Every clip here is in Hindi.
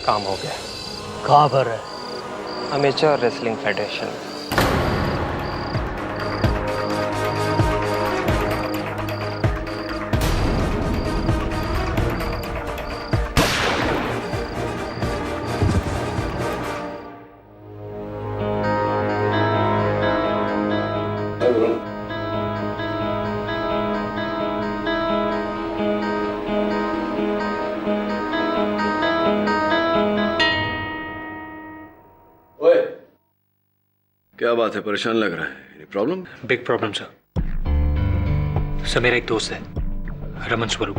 काम हो गया। कहाँ पर है? Amateur wrestling federation. क्या बात है, परेशान लग रहा है? Any problem? Big problem sir. मेरा एक दोस्त है रमन स्वरूप,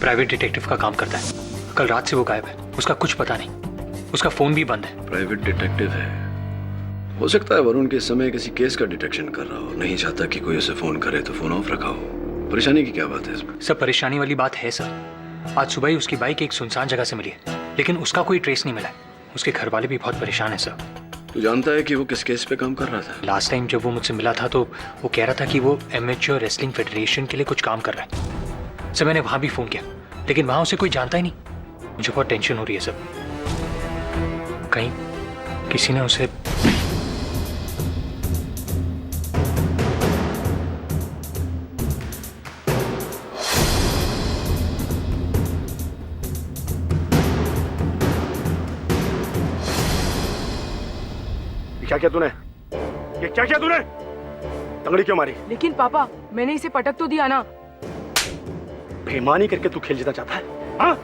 प्राइवेट डिटेक्टिव का काम करता है। कल रात से वो गायब है, उसका कुछ पता नहीं, उसका फोन भी बंद है। प्राइवेट डिटेक्टिव है? हो सकता है वरुण के समय किसी केस का डिटेक्शन कर रहा हो, नहीं चाहता कि कोई उसे फोन करे तो फोन ऑफ रखा हो। परेशानी की क्या बात है इसमें? सर परेशानी वाली बात है सर। आज सुबह ही उसकी बाइक एक सुनसान जगह से मिली है, लेकिन उसका कोई ट्रेस नहीं मिला है। उसके घर वाले भी बहुत परेशान है सर। तू जानता है कि वो किस केस पे काम कर रहा था? लास्ट टाइम जब वो मुझसे मिला था तो वो कह रहा था कि वो एमेच्योर रेसलिंग फेडरेशन के लिए कुछ काम कर रहा है। सर मैंने वहां भी फोन किया, लेकिन वहां उसे कोई जानता ही नहीं। मुझे बहुत टेंशन हो रही है सर, कहीं किसी ने उसे क्या किया तूने? ये क्या किया तूने? तंगड़ी क्यों मारी? लेकिन पापा मैंने इसे पटक तो दिया ना। बेईमानी करके तू खेल जीतना चाहता है? हाँ?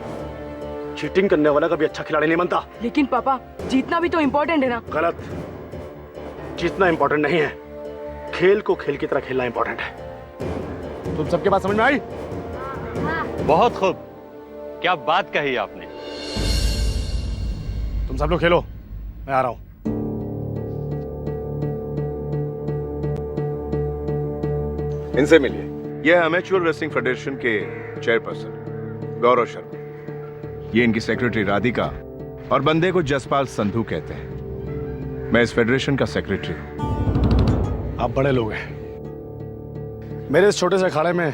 चीटिंग करने वाला कभी अच्छा खिलाड़ी नहीं बनता। लेकिन पापा जीतना भी तो इम्पोर्टेंट है ना। गलत। जीतना इम्पोर्टेंट नहीं है, खेल को खेल की तरह खेलना इम्पोर्टेंट है। तुम सबके बात समझ में आई? बहुत खूब, क्या बात कही आपने। तुम सब लोग खेलो, मैं आ रहा हूं। इनसे मिलिए। यह है अमेच्योर रेसलिंग फेडरेशन के चेयरपर्सन गौरव शर्मा। ये इनकी सेक्रेटरी राधिका और बंदे को जसपाल संधू कहते हैं। मैं इस फेडरेशन का सेक्रेटरी हूं। आप बड़े लोग हैं, मेरे इस छोटे से अखाड़े में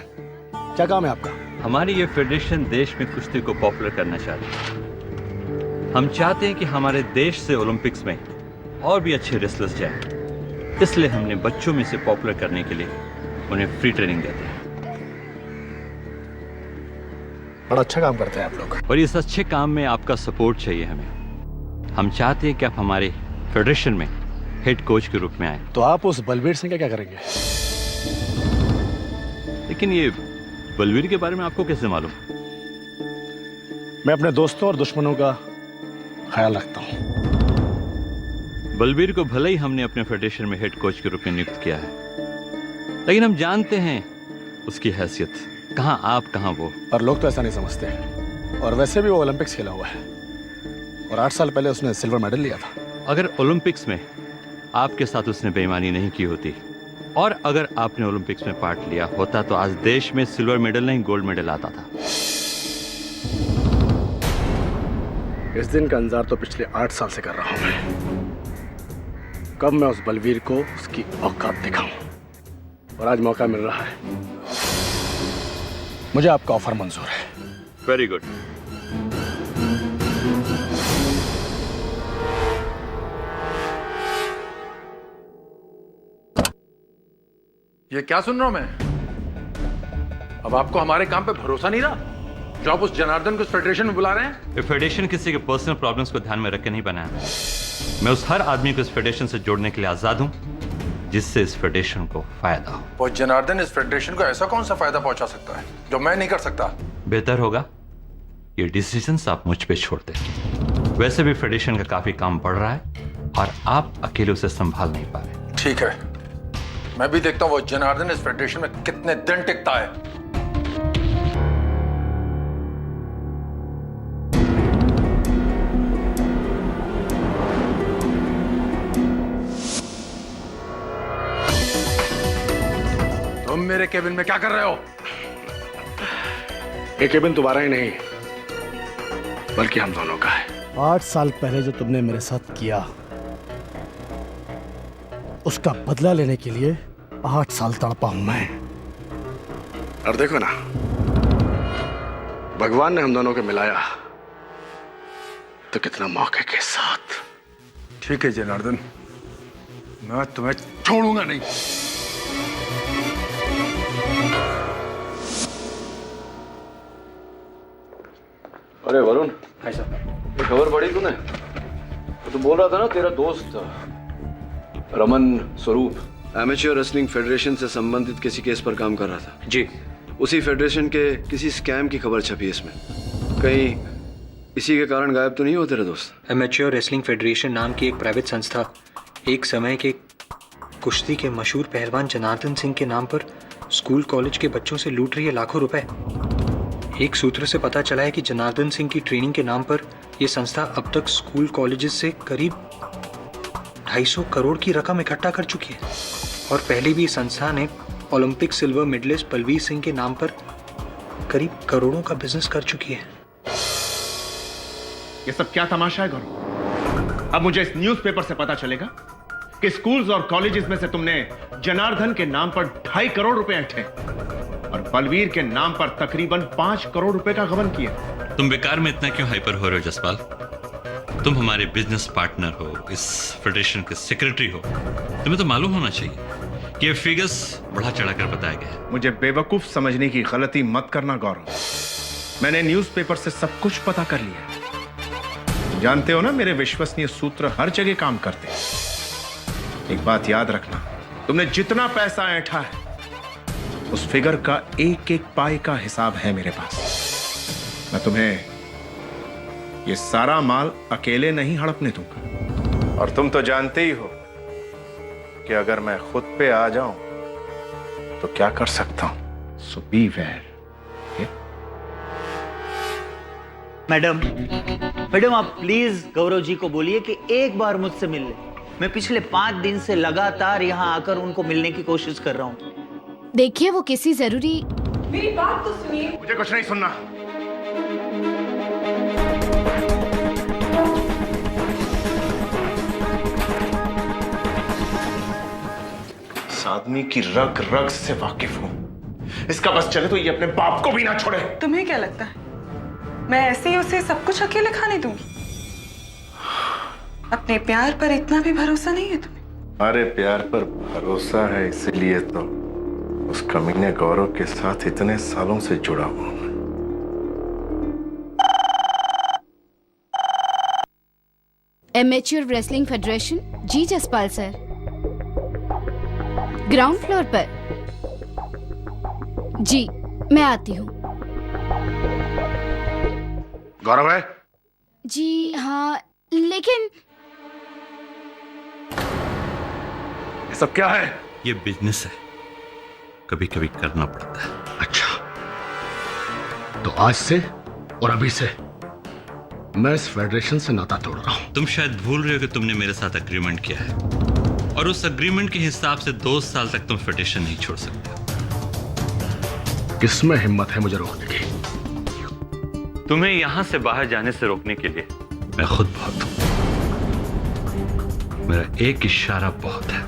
क्या काम है आपका? हमारी ये फेडरेशन देश में कुश्ती को पॉपुलर करना चाहती है। हम चाहते हैं कि हमारे देश से ओलंपिक्स में और भी अच्छे रेसलर्स जाएं। इसलिए हमने बच्चों में से पॉपुलर करने के लिए उन्हें फ्री ट्रेनिंग देते हैं। बड़ा अच्छा काम करते हैं आप लोग। और इस अच्छे काम में आपका सपोर्ट चाहिए हमें। हम चाहते हैं कि आप हमारे फेडरेशन में हेड कोच के रूप में आए। तो आप उस बलबीर सिंह का क्या करेंगे? लेकिन ये बलवीर के बारे में आपको कैसे मालूम? मैं अपने दोस्तों और दुश्मनों का ख्याल रखता हूं। बलवीर को भले ही हमने अपने फेडरेशन में हेड कोच के रूप में नियुक्त किया है, लेकिन हम जानते हैं उसकी हैसियत, कहां आप कहां वो। पर लोग तो ऐसा नहीं समझते हैं। और वैसे भी वो ओलंपिक्स खेला हुआ है और 8 साल पहले उसने सिल्वर मेडल लिया था। अगर ओलंपिक्स में आपके साथ उसने बेईमानी नहीं की होती और अगर आपने ओलंपिक्स में पार्ट लिया होता तो आज देश में सिल्वर मेडल नहीं गोल्ड मेडल आता था। इस दिन का इंतजार तो पिछले 8 साल से कर रहा हूं मैं। कब मैं उस बलवीर को उसकी औकात दिखाऊं, और आज मौका मिल रहा है। मुझे आपका ऑफर मंजूर है। Very good. ये क्या सुन रहा हूं मैं? अब आपको हमारे काम पे भरोसा नहीं रहा जो आप उस जनार्दन को इस फेडरेशन में बुला रहे हैं? ये फेडरेशन किसी के पर्सनल प्रॉब्लम्स को ध्यान में रख के नहीं बनाया। मैं उस हर आदमी को इस फेडरेशन से जोड़ने के लिए आजाद हूं जिससे इस फेडरेशन को फायदा हो। वो जनार्दन इस फेडरेशन को ऐसा कौन सा फायदा पहुंचा सकता है जो मैं नहीं कर सकता? बेहतर होगा ये डिसीजंस आप मुझ पे छोड़ दें। वैसे भी फेडरेशन का काफी काम बढ़ रहा है और आप अकेले उसे संभाल नहीं पा रहे। ठीक है, मैं भी देखता हूं वो जनार्दन इस फेडरेशन में कितने दिन टिकता है। तुम मेरे केबिन में क्या कर रहे हो? ये केबिन तुम्हारा ही नहीं बल्कि हम दोनों का है। 8 साल पहले जो तुमने मेरे साथ किया उसका बदला लेने के लिए 8 साल तड़पा हूं मैं। और देखो ना, भगवान ने हम दोनों को मिलाया तो कितना मौके के साथ। ठीक है जनार्दन, मैं तुम्हें छोड़ूंगा नहीं। अरे वरुण, हाय सर। ये खबर पढ़ी तूने? तो बोल रहा था ना तेरा दोस्त रमन स्वरूप एमेच्योर रेसलिंग फेडरेशन से संबंधित किसी केस पर काम कर रहा था। जी। उसी फेडरेशन के किसी स्कैम की खबर छपी इसमें। कहीं इसी के कारण गायब तो नहीं हो तेरे दोस्त? एमेच्योर रेसलिंग फेडरेशन नाम की एक प्राइवेट संस्था एक समय के कुश्ती के मशहूर पहलवान जनार्दन सिंह के नाम पर स्कूल कॉलेज के बच्चों से लूट रही है लाखों रुपए। एक सूत्र से पता चला है कि जनार्दन सिंह की ट्रेनिंग के नाम पर यह संस्था अब तक स्कूल कॉलेजेस से करीब 250 करोड़ की रकम इकट्ठा कर चुकी है। और पहले भी इस संस्था ने Olympic silver medallist Balbir Singh के नाम पर करीब करोड़ों का बिजनेस कर चुकी है। ये सब क्या तमाशा है गौरव? अब मुझे इस न्यूज़पेपर से पता चलेगा कि स्कूल्स और कॉलेजेस में से तुमने जनार्दन के नाम पर 2.5 करोड़ रुपए ऐंठे और बलवीर के नाम पर तकरीबन 5 करोड़ रुपए का गबन किया। तुम बेकार में इतना क्यों हाइपर हो रहे हो जसपाल? तुम हमारे बिजनेस पार्टनर हो, इस फेडरेशन के सेक्रेटरी हो, तुम्हें तो मालूम होना चाहिए कि ये फिगर्स बढ़ा चढ़ाकर बताया गया है। मुझे बेवकूफ समझने की गलती मत करना गौरव। मैंने न्यूज़पेपर से सब कुछ पता कर लिया। जानते हो ना, मेरे विश्वसनीय सूत्र हर जगह काम करते हैं। एक बात याद रखना, तुमने जितना पैसा ऐंठा है उस फिगर का एक एक पाई का हिसाब है मेरे पास। मैं तुम्हें ये सारा माल अकेले नहीं हड़पने दूंगा। और तुम तो जानते ही हो कि अगर मैं खुद पे आ जाऊं तो क्या कर सकता हूं। सो बी वेयर। मैडम आप प्लीज गौरव जी को बोलिए कि एक बार मुझसे मिल ले। मैं पिछले 5 दिन से लगातार यहाँ आकर उनको मिलने की कोशिश कर रहा हूँ। देखिए वो किसी जरूरी। मेरी बात तो सुनिए। मुझे कुछ नहीं सुनना। इस आदमी की रग रग से वाकिफ हूं। इसका बस चले तो ये अपने बाप को भी ना छोड़े। तुम्हें क्या लगता है मैं ऐसे ही उसे सब कुछ अकेले खाने दूंगी? अपने प्यार पर इतना भी भरोसा नहीं है तुम्हें? अरे प्यार पर भरोसा है, इसलिए तो उस कमीने गौरव के साथ इतने सालों से जुड़ा हूं। Amateur wrestling federation. जी जसपाल सर, ग्राउंड फ्लोर पर। जी मैं आती हूँ। गौरव है? जी हाँ, लेकिन ये सब क्या है? ये बिजनेस है, कभी कभी करना पड़ता है। अच्छा, तो आज से और अभी से मैं इस फेडरेशन से नाता तोड़ रहा हूं। तुम शायद भूल रहे हो कि तुमने मेरे साथ एग्रीमेंट किया है, और उस एग्रीमेंट के हिसाब से 2 साल तक तुम फेडरेशन नहीं छोड़ सकते। किसमें हिम्मत है मुझे रोकने की? तुम्हें यहां से बाहर जाने से रोकने के लिए मैं खुद बहुत हूं। मेरा एक इशारा बहुत है।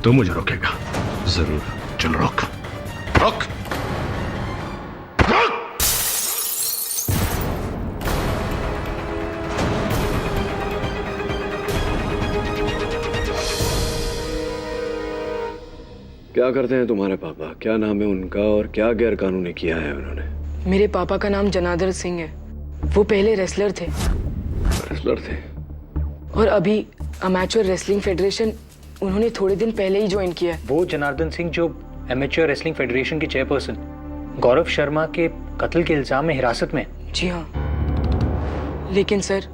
तू मुझे रोकेगा? जरूर। चल रोक रोक। क्या करते हैं तुम्हारे पापा? क्या नाम है उनका और क्या गैर कानूनी किया है उन्होंने? मेरे पापा का नाम जनार्दन सिंह है। वो पहले रेसलर थे। रेसलर थे? और अभी अमेच्योर रेसलिंग फेडरेशन उन्होंने थोड़े दिन पहले ही ज्वाइन किया है। वो जनार्दन सिंह जो एमेच्योर रेसलिंग फेडरेशन के चेयरपर्सन गौरव शर्मा के कत्ल के इल्जाम में हिरासत में। जी हाँ, लेकिन सर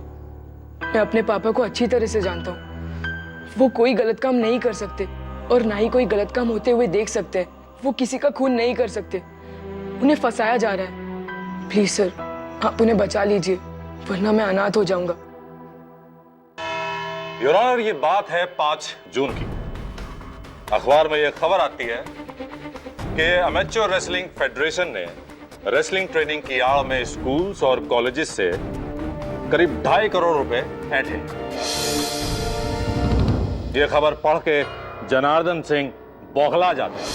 मैं अपने पापा को अच्छी तरह से जानता हूँ। वो कोई गलत काम नहीं कर सकते और ना ही कोई गलत काम होते हुए देख सकते हैं। वो किसी का खून नहीं कर सकते। उन्हें फंसाया जा रहा है। प्लीज सर आप उन्हें बचा लीजिए, वरना मैं अनाथ हो जाऊंगा। योर ऑनर, ये बात है 5 जून की। अखबार में यह खबर आती है कि एमेच्योर रेसलिंग फेडरेशन ने रेसलिंग ट्रेनिंग की आड़ में स्कूल्स और कॉलेजेस से करीब 2.5 करोड़ रुपए ऐंठे। यह खबर पढ़ के जनार्दन सिंह बौखला जाते हैं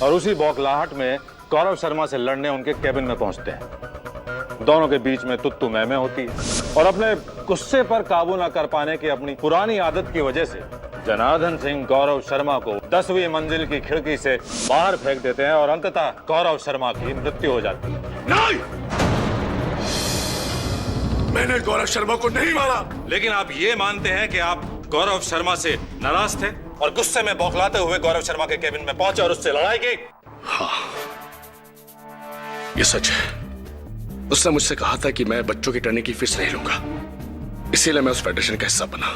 और उसी बौखलाहट में गौरव शर्मा से लड़ने उनके कैबिन में पहुंचते हैं। दोनों के बीच में तुत्तु मैमे होती है और अपने गुस्से पर काबू न कर पाने की अपनी पुरानी आदत की वजह से जनार्दन सिंह गौरव शर्मा को 10वीं मंजिल की खिड़की से बाहर फेंक देते हैं और अंततः गौरव शर्मा की मृत्यु हो जाती है। नहीं, मैंने गौरव शर्मा को नहीं मारा। लेकिन आप ये मानते हैं कि आप गौरव शर्मा से नाराज थे और गुस्से में बौखलाते हुए गौरव शर्मा के केबिन में पहुंचे और उससे लड़ाई की? हाँ, ये सच है। उसने मुझसे कहा था कि मैं बच्चों की ट्रेनिंग की फीस नहीं लूंगा, इसीलिए मैं उस फेडरेशन का हिस्सा बना।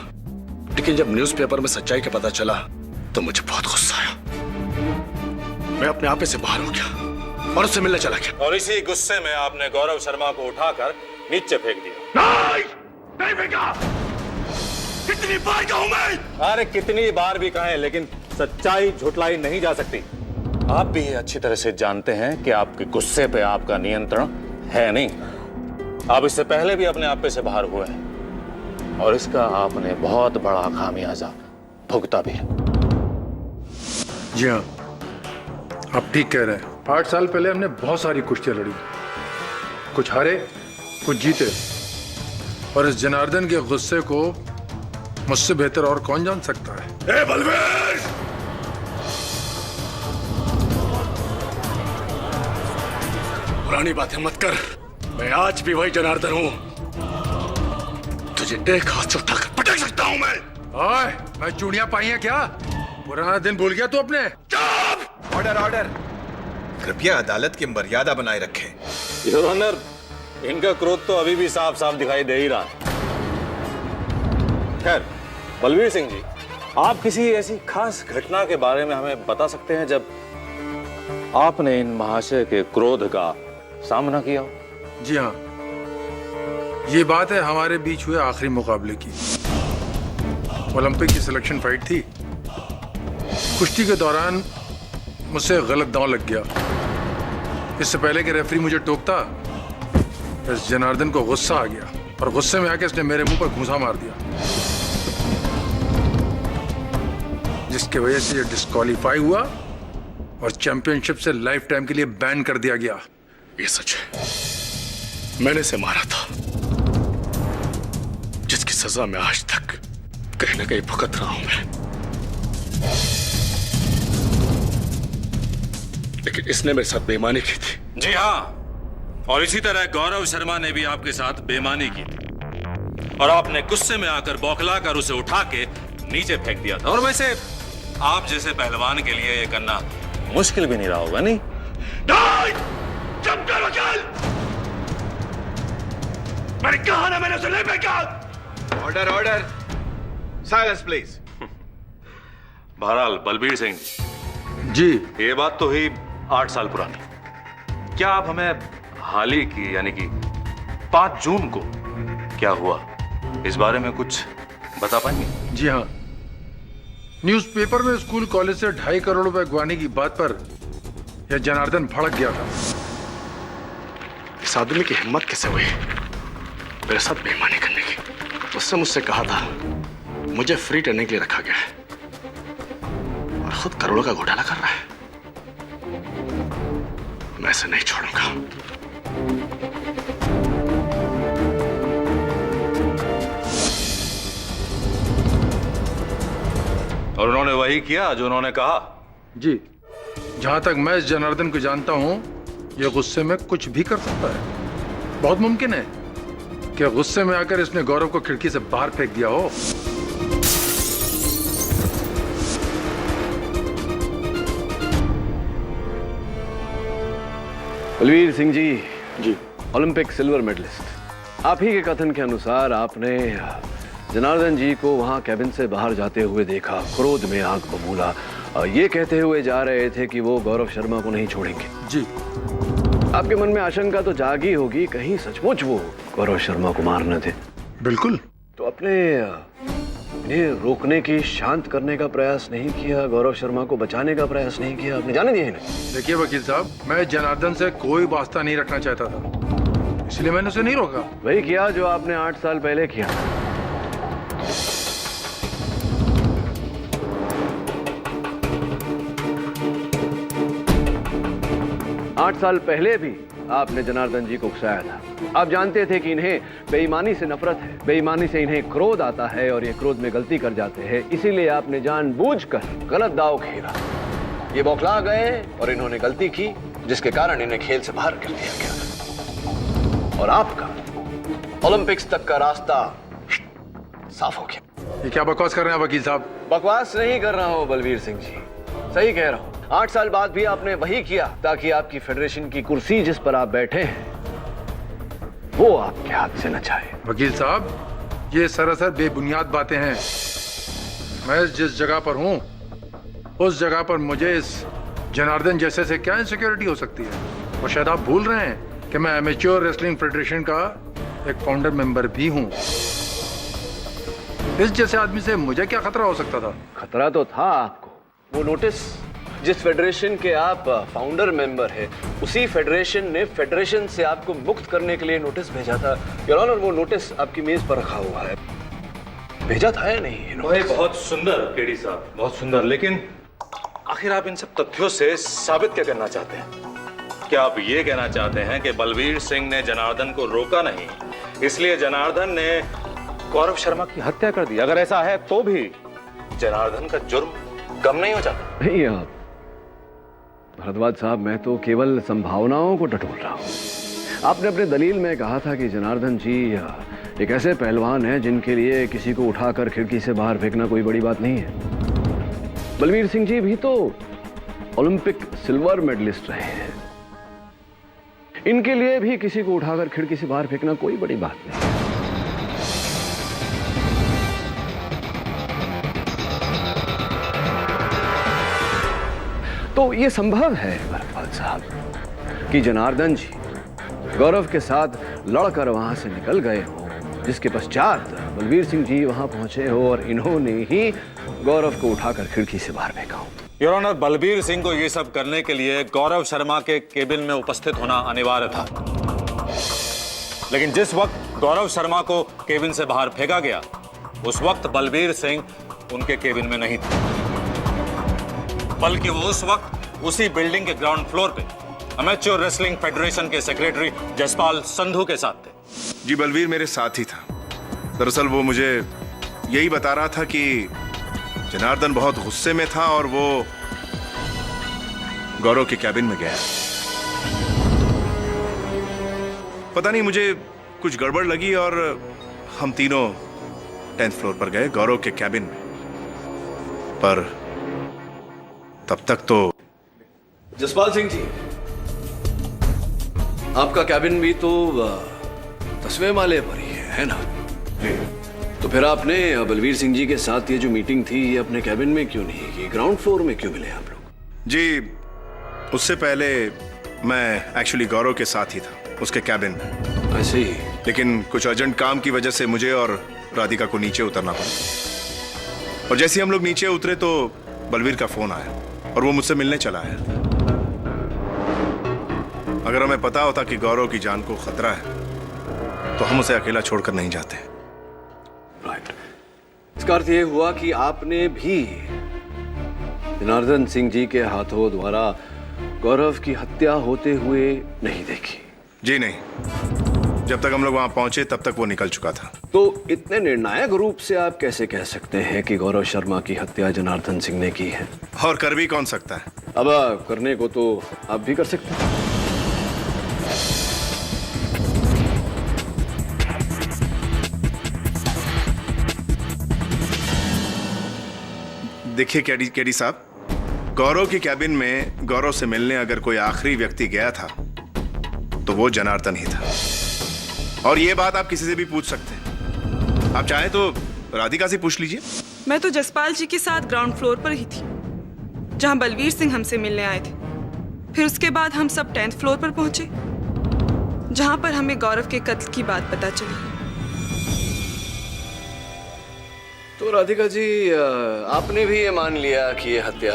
लेकिन जब न्यूज़पेपर में सच्चाई का पता चला तो मुझे बहुत गुस्सा आया। मैं अपने आप से बाहर हो गया और उससे मिलने चला गया। और इसी गुस्से में आपने गौरव शर्मा को उठाकर नीचे फेंक दिया। नहीं फेंका। कितनी बार कहूं मैं? अरे कितनी बार भी कहें, लेकिन सच्चाई झुटलाई नहीं जा सकती। आप भी ये अच्छी तरह से जानते हैं कि आपके गुस्से पे आपका नियंत्रण है नहीं। आप इससे पहले भी अपने आप पे से बाहर हुए हैं और इसका आपने बहुत बड़ा खामियाजा भुगता भी है। जी हाँ, आप ठीक कह रहे हैं। 8 साल पहले हमने बहुत सारी कुश्तियां लड़ी, कुछ हारे कुछ जीते, और इस जनार्दन के गुस्से को मुझसे बेहतर और कौन जान सकता है। ए बलवीर! पुरानी बातें मत कर। मैं आज भी वही जनार्दन हूं। तुझे एक हाथ से उठाकर पटक सकता हूं मैं। ओए, मैं चूड़ियां पाई हैं क्या? पुराना दिन भूल गया तू अपने? चुप! ऑर्डर ऑर्डर, कृपया अदालत की मर्यादा बनाए रखें। योर ऑनर, इनका क्रोध तो अभी भी साफ साफ दिखाई दे ही रहा है। खैर, बलवीर सिंह जी, आप किसी ऐसी खास घटना के बारे में हमें बता सकते हैं जब आपने इन महाशय के क्रोध का सामना किया? जी हाँ, ये बात है हमारे बीच हुए आखिरी मुकाबले की। ओलंपिक की सिलेक्शन फाइट थी। कुश्ती के दौरान मुझसे गलत दांव लग गया। इससे पहले कि रेफरी मुझे टोकता, इस जनार्दन को गुस्सा आ गया और गुस्से में आके इसने मेरे मुंह पर घूंसा मार दिया, जिसकी वजह से ये डिस्क्वालीफाई हुआ और चैंपियनशिप से लाइफ टाइम के लिए बैन कर दिया गया। ये सच है, मैंने इसे मारा था, जिसकी सजा मैं आज तक कहीं ना कहीं भुगत रहा हूं मैं। लेकिन इसने मेरे साथ बेईमानी की थी। जी हाँ, और इसी तरह गौरव शर्मा ने भी आपके साथ बेईमानी की थी और आपने गुस्से में आकर बौखला कर उसे उठा के नीचे फेंक दिया था। और वैसे आप जैसे पहलवान के लिए ये करना मुश्किल भी नहीं रहा होगा, नहीं? चुप कर वकील! मैंने कहा ना, मैंने उसे नहीं फेंका। Order order, silence please. बहरहाल बलबीर सिंह जी, ये बात तो हुई 8 साल पुरानी। क्या आप हमें हाल ही की यानी कि 5 जून को क्या हुआ इस बारे में कुछ बता पाएंगे? जी हाँ, न्यूज़पेपर में स्कूल कॉलेज से 2.5 करोड़ रुपए गंवाने की बात पर यह जनार्दन भड़क गया था। इस आदमी की हिम्मत कैसे हुई मेरे साथ बेईमानी करने की? उसने मुझसे कहा था मुझे फ्री ट्रेनिंग के लिए रखा गया है और खुद करोड़ों का घोटाला कर रहा है। मैं इसे नहीं छोड़ूंगा। और उन्होंने वही किया जो उन्होंने कहा? जी, जहां तक मैं इस जनार्दन को जानता हूं, यह गुस्से में कुछ भी कर सकता है। बहुत मुमकिन है कि गुस्से में आकर इसने गौरव को खिड़की से बाहर फेंक दिया हो। Balvir Singh ji, Olympic silver medallist, आप ही के कथन के अनुसार आपने जनार्दन जी को वहां कैबिन से बाहर जाते हुए देखा, क्रोध में आंख बबूला, ये कहते हुए जा रहे थे कि वो गौरव शर्मा को नहीं छोड़ेंगे। जी, आपके मन में आशंका तो जागी होगी, कहीं सचमुच वो गौरव शर्मा को मारने थे? बिल्कुल। तो अपने इन्हें रोकने की, शांत करने का प्रयास नहीं किया, गौरव शर्मा को बचाने का प्रयास नहीं किया, आपने जाने दिया इन्हें? देखिए वकील साहब, मैं जनार्दन से कोई वास्ता नहीं रखना चाहता था, इसलिए मैंने उसे नहीं रोका। वही किया जो आपने 8 साल पहले किया। 8 साल पहले भी आपने जनार्दन जी को उकसाया था। आप जानते थे कि इन्हें बेईमानी से नफरत है, बेईमानी से इन्हें क्रोध आता है और ये क्रोध में गलती कर जाते हैं, इसीलिए आपने जानबूझकर गलत दांव खेला। ये बौखला गए और इन्होंने गलती की, जिसके कारण इन्हें खेल से बाहर कर दिया गया और आपका ओलंपिक्स तक का रास्ता साफ हो गया। ये क्या बकवास कर रहे हैं वकील साहब? बकवास नहीं कर रहा हूं बलवीर सिंह जी, सही कह रहा हूं। 8 साल बाद भी आपने वही किया ताकि आपकी फेडरेशन की कुर्सी जिस पर आप बैठे हैं वो आपके हाथ से न जाए। वकील साहब, ये सरासर बेबुनियाद बातें हैं। मैं जिस जगह पर हूं उस जगह पर मुझे इस जनार्दन जैसे से क्या इनसिक्योरिटी हो सकती है? और शायद आप भूल रहे हैं कि मैं एमेच्योर रेसलिंग फेडरेशन का एक फाउंडर मेंबर भी हूं। इस जैसे आदमी से मुझे क्या खतरा हो सकता था? खतरा तो था आपको। वो नोटिस जिस फेडरेशन के आप फाउंडर मेंबर है, उसी फेडरेशन ने फेडरेशन से आपको मुक्त करने के लिए नोटिस भेजा था। योर ऑनर, वो नोटिस आपकी मेज पर रखा हुआ है। भेजा था या नहीं? बहुत सुंदर केडी साहब, बहुत सुंदर। लेकिन आखिर आप इन सब तथ्यों से साबित क्या करना चाहते हैं? क्या आप ये कहना चाहते हैं कि बलवीर सिंह ने जनार्दन को रोका नहीं, इसलिए जनार्दन ने गौरव शर्मा की हत्या कर दी? अगर ऐसा है तो भी जनार्दन का जुर्म कम नहीं हो जाता? नहीं आप भरद्वाज साहब, मैं तो केवल संभावनाओं को टटोल रहा हूं। आपने अपने दलील में कहा था कि जनार्दन जी एक ऐसे पहलवान हैं जिनके लिए किसी को उठाकर खिड़की से बाहर फेंकना कोई बड़ी बात नहीं है। बलवीर सिंह जी भी तो ओलंपिक सिल्वर मेडलिस्ट रहे हैं, इनके लिए भी किसी को उठाकर खिड़की से बाहर फेंकना कोई बड़ी बात नहीं। तो ये संभव है भरद्वाज साहब कि जनार्दन जी गौरव के साथ लड़कर वहां से निकल गए हो, जिसके पश्चात बलवीर सिंह जी वहां पहुंचे हो और इन्होंने ही गौरव को उठाकर खिड़की से बाहर फेंका हो। योर ऑनर, बलबीर सिंह को ये सब करने के लिए गौरव शर्मा के केबिन में उपस्थित होना अनिवार्य था। लेकिन जिस वक्त गौरव शर्मा को केबिन से बाहर फेंका गया, उस वक्त बलबीर सिंह उनके केबिन में नहीं थे, बल्कि वो उस वक्त उसी बिल्डिंग के ग्राउंड फ्लोर पे अमेच्योर रेसलिंग फेडरेशन के सेक्रेटरी जसपाल संधू के साथ थे। जी, बलवीर मेरे साथ ही था। दरअसल वो मुझे यही बता रहा था कि जनार्दन बहुत गुस्से में था और वो गौरव के कैबिन में गया। पता नहीं, मुझे कुछ गड़बड़ लगी और हम तीनों 10th फ्लोर पर गए, गौरव के कैबिन में। पर तब तक तो जसपाल सिंह जी, आपका कैबिन भी तो 10वें माले पर ही है ना? तो फिर आपने बलवीर सिंह जी के साथ ये जो मीटिंग थी, ये अपने कैबिन में क्यों नहीं की? ग्राउंड फ्लोर में क्यों मिले आप लोग? जी, उससे पहले मैं एक्चुअली गौरव के साथ ही था, उसके कैबिन में। ऐसे ही? लेकिन कुछ अर्जेंट काम की वजह से मुझे और राधिका को नीचे उतरना पड़ा। और जैसे ही हम लोग नीचे उतरे तो बलवीर का फोन आया और वो मुझसे मिलने चला आया। अगर हमें पता होता कि गौरव की जान को खतरा है तो हम उसे अकेला छोड़कर नहीं जाते। राइट। इसका अर्थ ये हुआ कि आपने भी जनार्दन सिंह जी के हाथों द्वारा गौरव की हत्या होते हुए नहीं देखी? जी नहीं, जब तक हम लोग वहां पहुंचे तब तक वो निकल चुका था। तो इतने निर्णायक रूप से आप कैसे कह सकते हैं कि गौरव शर्मा की हत्या जनार्दन सिंह ने की है? और कर भी कौन सकता है? अब करने को तो आप भी कर सकते हैं। देखिए केडी साहब, गौरव की कैबिन में गौरव से मिलने अगर कोई आखिरी व्यक्ति गया था तो वो जनार्दन ही था। और ये बात आप किसी से भी पूछ सकते हैं। आप चाहें तो राधिका से पूछ लीजिए। मैं तो जसपाल जी के साथ ग्राउंड फ्लोर पर ही थी, जहां बलवीर सिंह हमसे मिलने आए थे। फिर उसके बाद हम सब 10th फ्लोर पर पहुंचे, जहां पर हमें गौरव के कत्ल की बात पता चली। तो राधिका जी, आपने भी ये मान लिया कि ये हत्या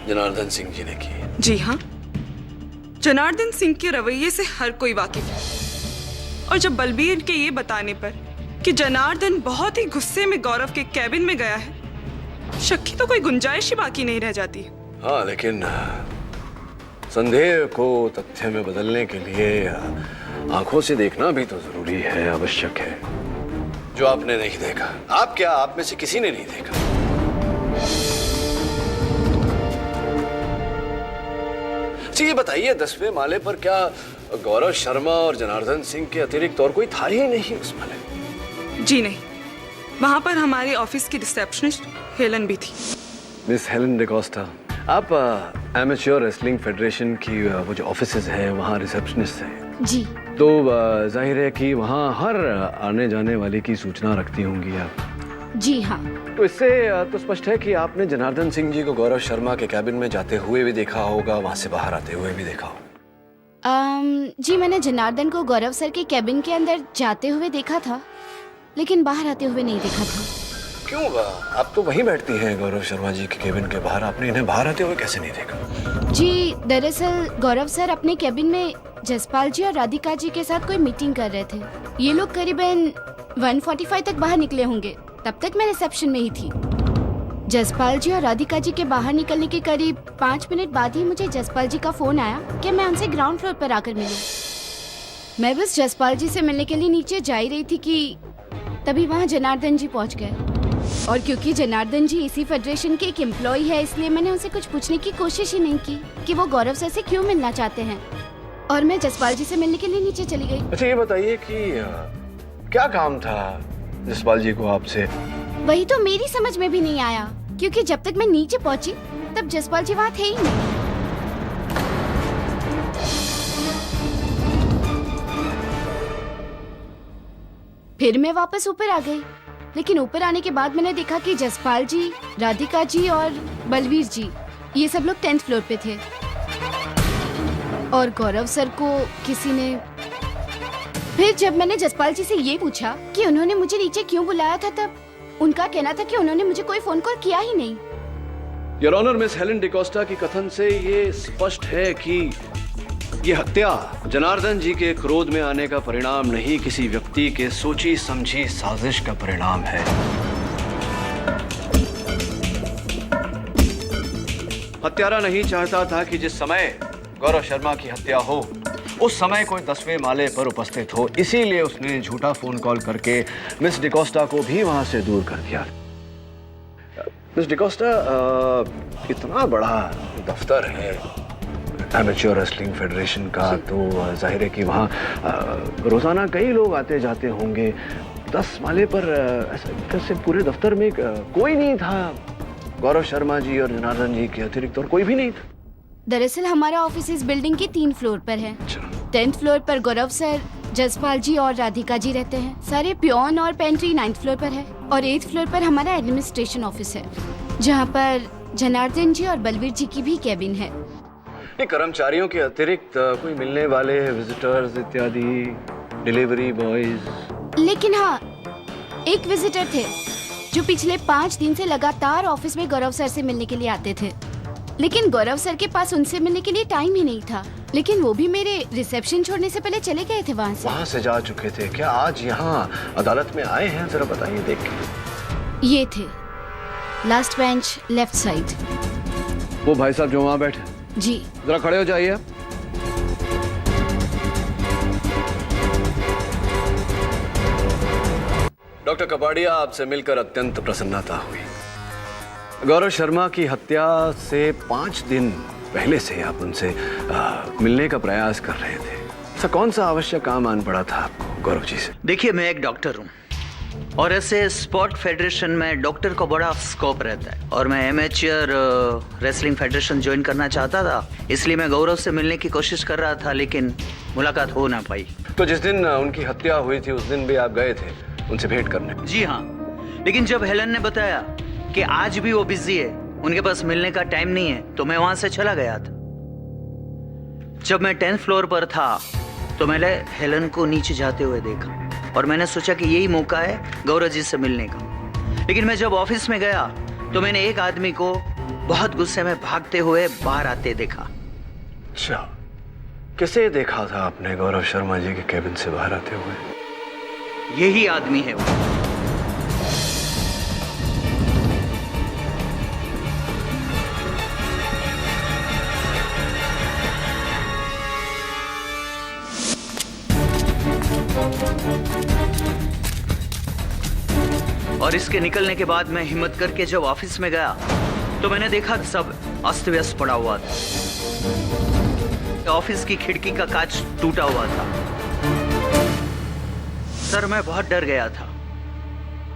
जनार्दन सिंह जी ने की? जी हाँ, जनार्दन सिंह के रवैये से हर कोई वाकिफ है। और जब बलबीर के ये बताने पर कि जनार्दन बहुत ही गुस्से में गौरव के कैबिन में गया है, शक की तो कोई गुंजाइश ही बाकी नहीं रह जाती। हाँ, लेकिन संदेह को तथ्य में बदलने के लिए आंखों से देखना भी तो जरूरी है, आवश्यक है। जो आपने नहीं देखा, आप क्या, आप में से किसी ने नहीं देखा। जी ये बताइए, 10वें माले पर क्या गौरव शर्मा और जनार्दन सिंह के अतिरिक्त और कोई था ही नहीं उस माले? जी नहीं, वहाँ पर हमारे ऑफिस की रिसेप्शनिस्ट हेलन भी थी। मिस हेलन डिकोस्टा, आप एमेच्योर रेसलिंग फेडरेशन की वो जो ऑफिसेज हैं वहाँ रिसेप्शनिस्ट हैं। जी तो जाहिर है कि वहाँ हर आने जाने वाले की सूचना रखती होंगी आप। जी हाँ। तो इससे तो स्पष्ट है कि आपने जनार्दन सिंह जी को गौरव शर्मा के कैबिन में जाते हुए भी देखा होगा, वहाँ से बाहर आते हुए भी देखा होगा। जी मैंने जनार्दन को गौरव सर के कैबिन के अंदर जाते हुए देखा था, लेकिन बाहर आते हुए नहीं देखा था। क्यों? आप तो वहीं बैठती हैं गौरव शर्मा जी के कैबिन के बाहर, आपने इन्हें बाहर आते हुए कैसे नहीं देखा? जी दरअसल गौरव सर अपने कैबिन में जसपाल जी और राधिका जी के साथ कोई मीटिंग कर रहे थे। ये लोग करीबन 1:45 तक बाहर निकले होंगे, तब तक मैं रिसेप्शन में ही थी। जसपाल जी और राधिका जी के बाहर निकलने के करीब 5 मिनट बाद ही मुझे जसपाल जी का फोन आया कि मैं उनसे ग्राउंड फ्लोर पर आकर मिलूं। मैं बस जसपाल जी से मिलने के लिए नीचे जा ही रही थी कि तभी वहाँ जनार्दन जी पहुँच गए। और क्योंकि जनार्दन जी इसी फेडरेशन के एक एम्प्लॉय है, इसलिए मैंने उनसे कुछ पूछने की कोशिश ही नहीं की कि वो गौरव सर से क्यों मिलना चाहते हैं, और मैं जसपाल जी से मिलने के लिए नीचे चली गई। अच्छा ये बताइए कि क्या काम था जसपाल जी को आपसे? वही तो मेरी समझ में भी नहीं आया, क्योंकि जब तक मैं नीचे पहुंची तब जसपाल जी वहाँ थे ही नहीं। फिर मैं वापस ऊपर आ गई, लेकिन ऊपर आने के बाद मैंने देखा कि जसपाल जी, राधिका जी और बलवीर जी ये सब लोग 10th फ्लोर पे थे, और गौरव सर को किसी ने। फिर जब मैंने जसपाल जी से ये पूछा कि उन्होंने मुझे नीचे क्यों बुलाया था, तब उनका कहना था कि उन्होंने मुझे कोई फोन कॉल किया ही नहीं। Your honour, Miss Helen D'Costa की कथन से ये स्पष्ट है कि ये हत्या जनार्दन जी के क्रोध में आने का परिणाम नहीं, किसी व्यक्ति के सोची समझी साजिश का परिणाम है। हत्यारा नहीं चाहता था कि जिस समय गौरव शर्मा की हत्या हो उस समय कोई 10वें माले पर उपस्थित हो, इसीलिए उसने झूठा फोन कॉल करके मिस डिकोस्टा को भी वहां से दूर कर दिया। मिस डिकोस्टा, इतना बड़ा दफ्तर है एमेच्योर रेसलिंग फेडरेशन का, तो जाहिर है कि वहाँ रोजाना कई लोग आते जाते होंगे। 10 माले पर ऐसे पूरे दफ्तर में कोई नहीं था गौरव शर्मा जी और जनार्दन जी के अतिरिक्त, और कोई भी नहीं था। दरअसल हमारा ऑफिस इस बिल्डिंग के 3 फ्लोर पर है। 10th फ्लोर पर गौरव सर, जसपाल जी और राधिका जी रहते हैं। सारे पियोन और पेंट्री 9th फ्लोर पर है, और 8th फ्लोर पर हमारा एडमिनिस्ट्रेशन ऑफिस है, जहाँ पर जनार्दन जी और बलवीर जी की भी कैबिन है। कर्मचारियों के अतिरिक्त कोई मिलने वाले विजिटर्स इत्यादि, डिलीवरी बॉयज? लेकिन हाँ, एक विजिटर थे जो पिछले 5 दिन से लगातार ऑफिस में गौरव सर से मिलने के लिए आते थे, लेकिन गौरव सर के पास उनसे मिलने के लिए टाइम ही नहीं था। लेकिन वो भी मेरे रिसेप्शन छोड़ने से पहले चले गए थे वहाँ से जा चुके थे। क्या आज यहाँ अदालत में आए हैं? जरा बताइए देख के। ये थे लास्ट बेंच लेफ्ट साइड। वो भाई साहब जो वहाँ बैठे? जी। जरा खड़े हो जाइए। डॉक्टर कपाड़िया, आपसे मिलकर अत्यंत प्रसन्नता हुई। गौरव शर्मा की हत्या से 5 दिन पहले से आप उनसे मिलने का प्रयास कर रहे थे। ऐसा कौन सा आवश्यक काम आन पड़ा था आपको गौरव जी से? देखिए, मैं एक डॉक्टर हूँ और ऐसे स्पोर्ट फेडरेशन में डॉक्टर को बड़ा स्कोप रहता है, और मैं एमेच्योर रेसलिंग फेडरेशन ज्वाइन करना चाहता था, इसलिए मैं गौरव से मिलने की कोशिश कर रहा था, लेकिन मुलाकात हो ना पाई। तो जिस दिन उनकी हत्या हुई थी उस दिन भी आप गए थे उनसे भेंट करने? जी हाँ, लेकिन जब हेलन ने बताया कि आज भी वो बिजी है, उनके पास मिलने का टाइम नहीं है, तो मैं वहां से चला गया था। जब मैं 10th फ्लोर पर था तो मैंने हेलन को नीचे जाते हुए देखा, और मैंने सोचा कि यही मौका है गौरव जी से मिलने का। लेकिन मैं जब ऑफिस में गया तो मैंने एक आदमी को बहुत गुस्से में भागते हुए बाहर आते देखा। अच्छा, किसे देखा था आपने गौरव शर्मा जी के कैबिन से बाहर आते हुए? यही आदमी है वो। और इसके निकलने के बाद मैं हिम्मत करके जब ऑफिस में गया तो मैंने देखा सब अस्त व्यस्त पड़ा हुआ था। ऑफिस की खिड़की का कांच टूटा हुआ था। सर मैं बहुत डर गया था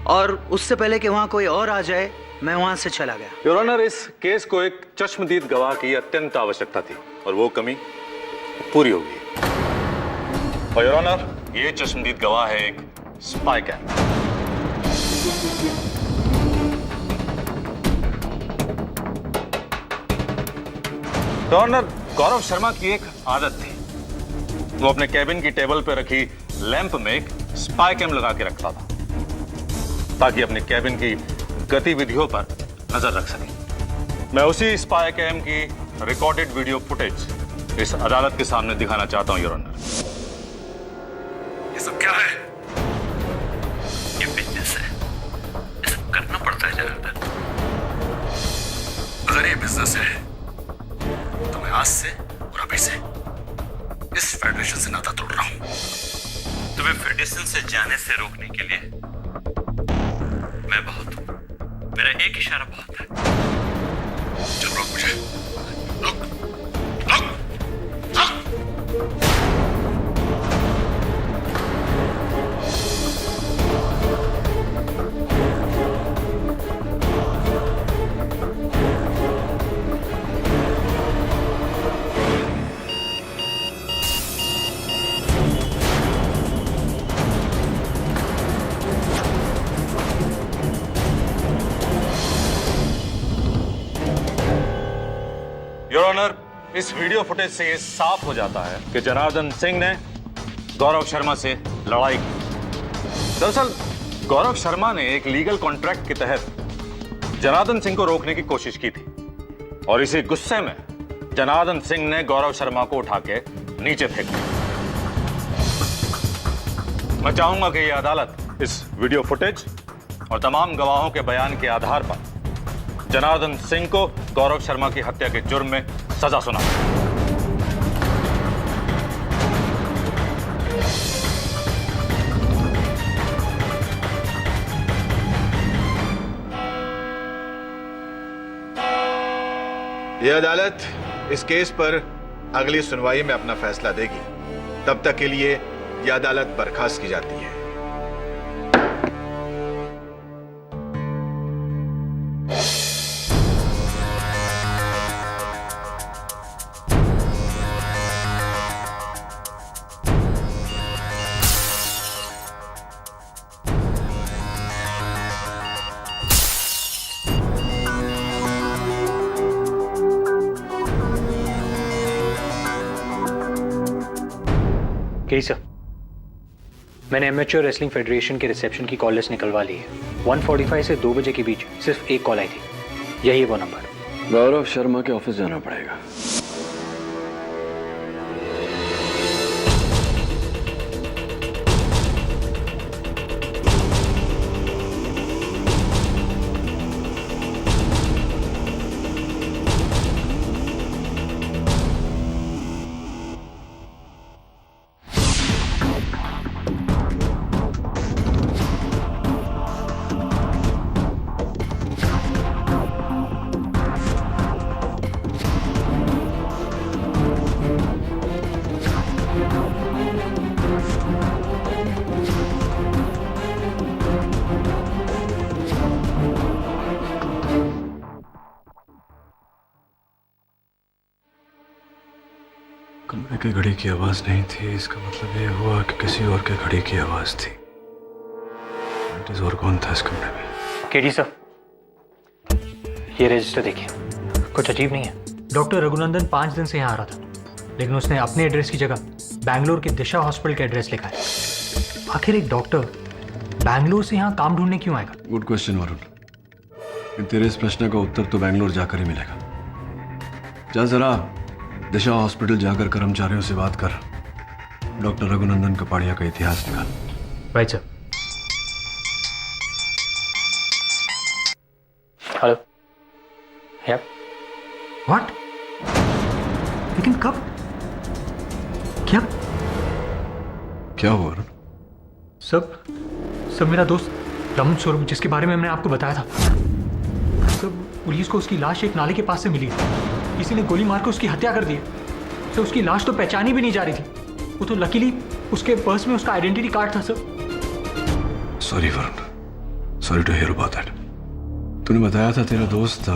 और उससे पहले कि वहां कोई और आ जाए मैं वहां से चला गया। योर ऑनर, इस केस को एक चश्मदीद गवाह की अत्यंत आवश्यकता थी और वो कमी पूरी होगी। और योर ऑनर, ये चश्मदीद गवाह है एक spy cam. Your honour, Gaurav Sharma की एक आदत थी। वो अपने कैबिन की टेबल पर रखी लैंप में एक स्पाई कैम लगा के रखता था ताकि अपने कैबिन की गतिविधियों पर नजर रख सके। मैं उसी स्पाई कैम की रिकॉर्डेड वीडियो फुटेज इस अदालत के सामने दिखाना चाहता हूं योर ऑनर। ये सब क्या है? ये बिजनेस है, ये सब करना पड़ता है जनार्दन। अगर ये बिजनेस है तो मैं आज से और अभी से इस फेडरेशन से नाता तोड़ रहा हूं। तुम्हें फेडरेशन से जाने से रोकने के लिए मैं बहुत हूं। मेरा एक इशारा बहुत है। चल रोक मुझे, रोक, रोक, रोक। योर ऑनर, इस वीडियो फुटेज से ये साफ हो जाता है कि जनार्दन सिंह ने गौरव शर्मा से लड़ाई की। दरअसल गौरव शर्मा ने एक लीगल कॉन्ट्रैक्ट के तहत जनार्दन सिंह को रोकने की कोशिश की थी और इसी गुस्से में जनार्दन सिंह ने गौरव शर्मा को उठा के नीचे फेंक दिया। मैं चाहूंगा कि यह अदालत इस वीडियो फुटेज और तमाम गवाहों के बयान के आधार पर जनार्दन सिंह को गौरव शर्मा की हत्या के जुर्म में सजा सुना। यह अदालत इस केस पर अगली सुनवाई में अपना फैसला देगी। तब तक के लिए यह अदालत बर्खास्त की जाती है। केरी सर, मैंने एमेच्योर रेसलिंग फेडरेशन के रिसेप्शन की कॉल लिस्ट निकलवा ली है। 1:45 से 2 बजे के बीच सिर्फ एक कॉल आई थी। यही है वो नंबर। गौरव शर्मा के ऑफिस जाना पड़ेगा। कमरे की घड़ी की आवाज नहीं थी, इसका मतलब ये हुआ कि किसी और के घड़ी की आवाज थी। और कौन था इस कमरे में? केडी सर, ये रजिस्टर देखिए, कुछ अजीब नहीं है। डॉक्टर रघुनंदन 5 दिन से यहाँ आ रहा था, लेकिन उसने अपने एड्रेस की जगह बैंगलोर के दिशा हॉस्पिटल का एड्रेस लिखा है। आखिर एक डॉक्टर बैंगलोर से यहाँ काम ढूंढने क्यों आएगा? Good question Varun. तेरे इस प्रश्न का उत्तर तो बैंगलोर जाकर ही मिलेगा। जा जरा दिशा हॉस्पिटल जाकर कर्मचारियों से बात कर, डॉक्टर रघुनंदन कपाड़िया का इतिहास निकाल। Right sir. Hello. Yup. What? लेकिन कब? क्या? क्या हुआ वरुण? सब मेरा दोस्त रमन स्वरूप, जिसके बारे में मैंने आपको बताया था, सब पुलिस को उसकी लाश एक नाले के पास से मिली थी। किसी ने गोली मार कर उसकी हत्या कर दी। तो उसकी लाश तो पहचानी भी नहीं जा रही थी। वो तो लकीली उसके पर्स में उसका आइडेंटिटी कार्ड था sir. Sorry Varun, sorry to hear about that. तूने बताया था तेरा दोस्त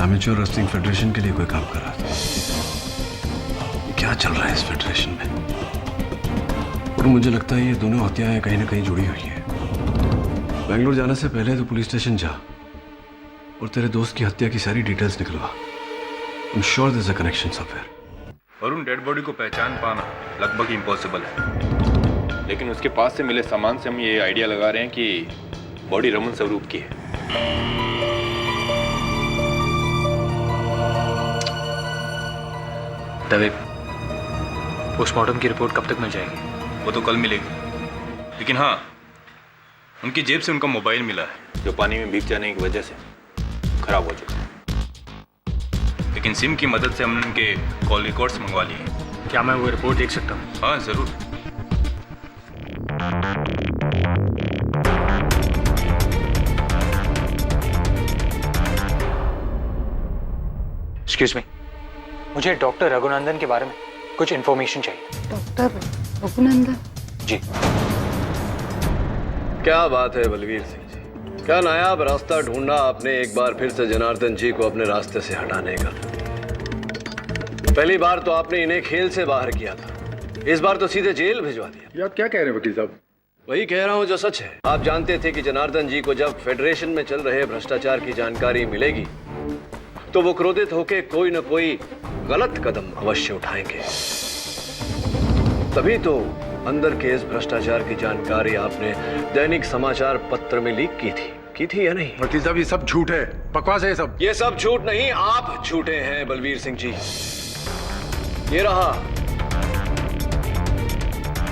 एमेच्योर रेसलिंग फेडरेशन के लिए कोई काम कर रहा था। क्या चल रहा है इस फेडरेशन में? और मुझे लगता है ये दोनों हत्याएं कहीं ना कहीं जुड़ी हुई हैं। बेंगलोर जाने से पहले तो पुलिस स्टेशन जा और तेरे दोस्त की हत्या की सारी डिटेल्स निकलवा। I am sure there is a connection somewhere. Varun, dead body को पहचान पाना लगभग इम्पॉसिबल है, लेकिन उसके पास से मिले सामान से हम ये आइडिया लगा रहे हैं कि बॉडी रमन स्वरूप की है। दवे, पोस्टमार्टम की रिपोर्ट कब तक मिल जाएगी? वो तो कल मिलेगी, लेकिन हाँ, उनकी जेब से उनका मोबाइल मिला है, जो पानी में भीग जाने की वजह से खराब हो चुका है। लेकिन सिम की मदद से हमने उनके कॉल रिकॉर्ड्स मंगवा लिए। क्या मैं वो रिपोर्ट देख सकता हूँ? हाँ जरूर। एक्सक्यूज मी, मुझे डॉक्टर रघुनंदन के बारे में कुछ इन्फॉर्मेशन चाहिए। डॉक्टर रघुनंदन? जी। क्या बात है बलवीर सिंह जी, क्या नायाब रास्ता ढूंढा आपने एक बार फिर से जनार्दन जी को अपने रास्ते से हटाने का। पहली बार तो आपने इन्हें खेल से बाहर किया था, इस बार तो सीधे जेल भिजवा दिया। ये आप क्या कह रहे हैं वकील साहब? वही कह रहा हूं जो सच है। आप जानते थे कि जनार्दन जी को जब फेडरेशन में चल रहे भ्रष्टाचार की जानकारी मिलेगी तो वो क्रोधित होकर कोई न कोई गलत कदम अवश्य उठाएंगे। तभी तो अंदर के इस भ्रष्टाचार की जानकारी आपने दैनिक समाचार पत्र में लीक की थी या नहीं? वकील साहब, ये सब झूठ है, बकवास है ये सब। ये सब झूठ नहीं, आप झूठे हैं बलवीर सिंह जी। ये रहा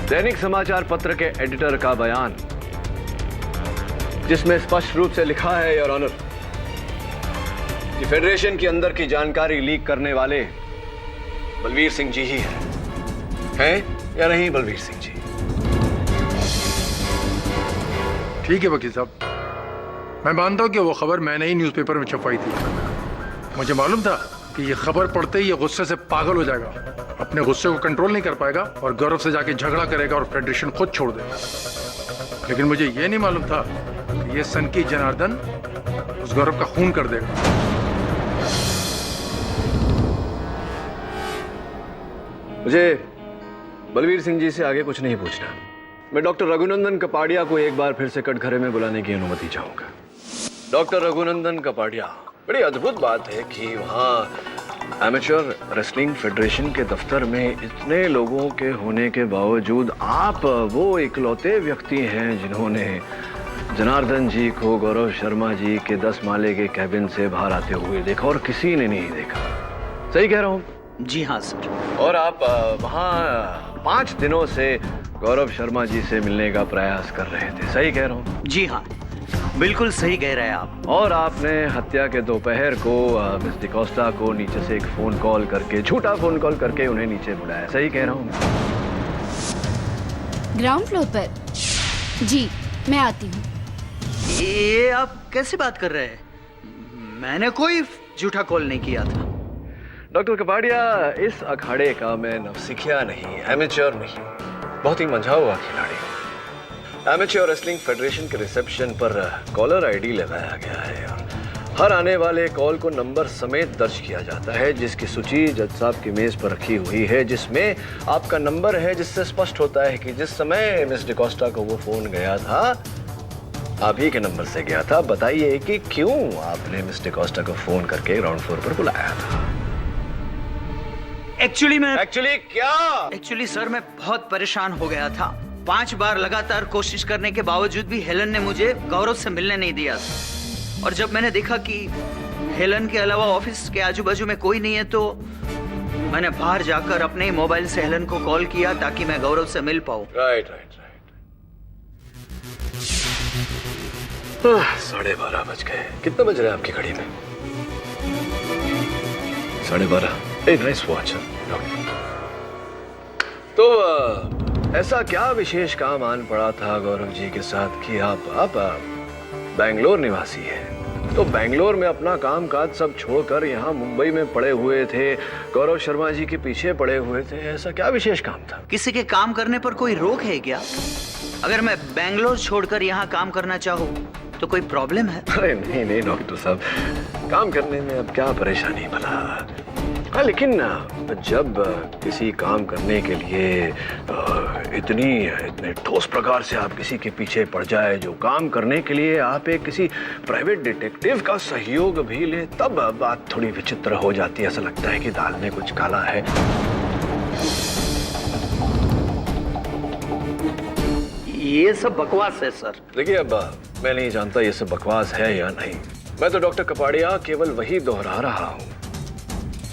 दैनिक समाचार पत्र के एडिटर का बयान, जिसमें स्पष्ट रूप से लिखा है योर ऑनर कि फेडरेशन के अंदर की जानकारी लीक करने वाले बलवीर सिंह जी ही हैं या नहीं बलवीर सिंह जी? ठीक है वकील साहब, मैं मानता हूं कि वो खबर मैंने ही न्यूज़पेपर में छपवाई थी। मुझे मालूम था कि ये खबर पढ़ते ही ये गुस्से से पागल हो जाएगा, अपने गुस्से को कंट्रोल नहीं कर पाएगा और गौरव से जाके झगड़ा करेगा और फेडरेशन खुद छोड़ देगा। लेकिन मुझे ये नहीं मालूम था कि ये सनकी जनार्दन उस गौरव का खून कर देगा। मुझे बलवीर सिंह जी से आगे कुछ नहीं पूछना। मैं डॉक्टर रघुनंदन कपाड़िया को एक बार फिर से कटघरे में बुलाने की अनुमति चाहूंगा। डॉक्टर रघुनंदन कपाड़िया, बड़ी अद्भुत बात है कि वहाँ एमेच्योर रेसलिंग फेडरेशन के दफ्तर में इतने लोगों के होने के बावजूद आप वो इकलौते व्यक्ति हैं जिन्होंने जनार्दन जी को गौरव शर्मा जी के 10 माले के कैबिन से बाहर आते हुए देखा और किसी ने नहीं देखा। सही कह रहा हूँ? जी हाँ सर। और आप वहाँ 5 दिनों से गौरव शर्मा जी से मिलने का प्रयास कर रहे थे। सही कह रहा हूँ? जी हाँ, बिल्कुल सही कह रहे हैं आप। और आपने हत्या के दोपहर को मिस डिकोस्टा को नीचे से एक फोन कॉल करके, झूठा फोन कॉल करके उन्हें नीचे बुलाया। सही कह रहा हूँ? ग्राउंड फ्लोर पर? जी, मैं आती हूँ। ये आप कैसे बात कर रहे हैं? मैंने कोई झूठा कॉल नहीं किया था। डॉक्टर कपाड़िया, इस अखाड़े का मैं नवसिखिया नहीं, एमेच्योर नहीं, बहुत ही मंझा हुआ खिलाड़ी हूँ। एमेच्योर रेसलिंग फेडरेशन के रिसेप्शन पर कॉलर आईडी लगाया गया है और हर आने वाले कॉल को नंबर समेत दर्ज किया जाता है, जिसकी सूची जज साहब की मेज पर रखी हुई है, जिसमें आपका नंबर है, जिससे स्पष्ट होता है कि जिस समय मिस डिकोस्टा को वो फोन गया था आप ही के नंबर से गया था। बताइए कि क्यों आपने मिस डिकोस्टा को फोन करके ग्राउंड फ्लोर पर बुलाया था? एक्चुअली सर, मैं बहुत परेशान हो गया था। 5 बार लगातार कोशिश करने के बावजूद भी हेलन ने मुझे गौरव से मिलने नहीं दिया था। और जब मैंने देखा कि हेलन के अलावा ऑफिस के आजू बाजू में कोई नहीं है तो मैंने बाहर जाकर अपने मोबाइल से हेलन को कॉल किया ताकि मैं गौरव से मिल पाऊं। राइट। 12:30 बज गए। कितना बज रहे हैं आपकी घड़ी में? 12:30। Nice watch. तो ऐसा क्या विशेष काम आन पड़ा था गौरव जी के साथ कि आप बेंगलोर निवासी हैं? तो बेंगलोर में अपना काम काज सब छोड़कर यहाँ मुंबई में पड़े हुए थे, गौरव शर्मा जी के पीछे पड़े हुए थे। ऐसा क्या विशेष काम था? किसी के काम करने पर कोई रोक है क्या? अगर मैं बेंगलोर छोड़कर यहाँ काम करना चाहूँ तो कोई प्रॉब्लम है? अरे नहीं नहीं डॉक्टर साहब, काम करने में अब क्या परेशानी भला। हाँ लेकिन जब किसी काम करने के लिए इतने ठोस प्रकार से आप किसी के पीछे पड़ जाए, जो काम करने के लिए आप एक किसी प्राइवेट डिटेक्टिव का सहयोग भी ले, तब बात थोड़ी विचित्र हो जाती है। ऐसा लगता है कि दाल में कुछ काला है। ये सब बकवास है सर। देखिए अब मैं नहीं जानता ये सब बकवास है या नहीं। मैं तो डॉक्टर कपाड़िया केवल वही दोहरा रहा हूँ